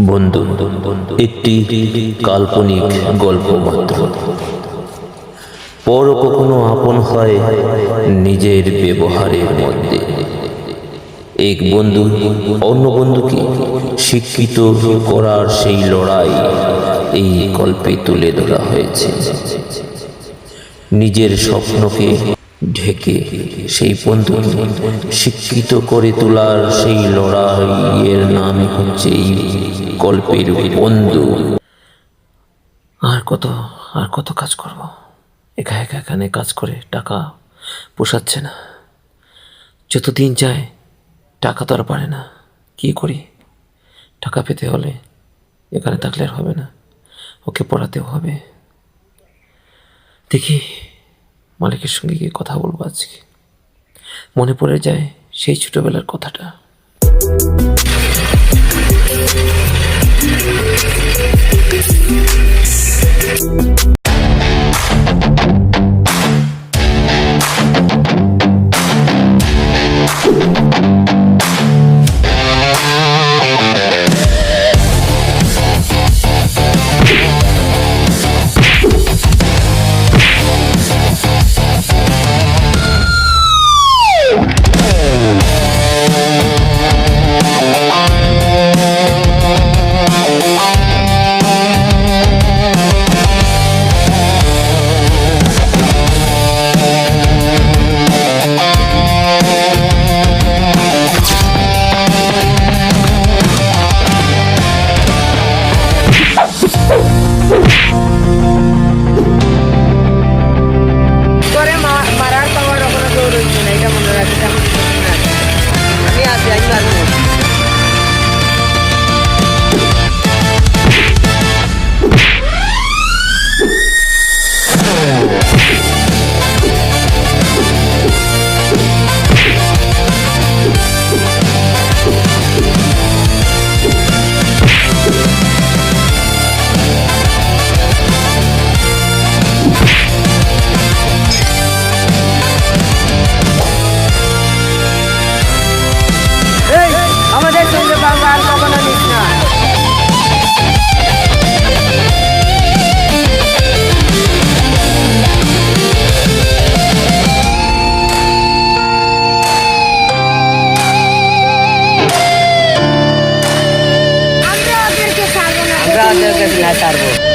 বন্ধু একটি কাল্পনিক গল্প মাত্র। পর কখনো আপন হয় নিজের ব্যবহারের মধ্যে। এক বন্ধু অন্য বন্ধুকে শিক্ষিত করার সেই লড়াই এই গল্পে তুলে ধরা হয়েছে। নিজের স্বপ্নকে ঢেকে সেই বন্ধুকে শিক্ষিত করে তোলার সেই লড়াইয়ের নাম হচ্ছে এই গল্পের বন্ধু। আর কত কাজ করব, একা এখানে কাজ করে টাকা পোষাচ্ছে না। যতদিন যায় টাকা তো আর পারে না। কি করি? টাকা পেতে হলে এখানে থাকলে আর হবে না, ওকে পড়াতেও হবে। দেখি মালিকের সঙ্গে গিয়ে কথা বলবো আজকে। মনে পড়ে যায় সেই ছোটবেলার কথাটা। ছাড়বো।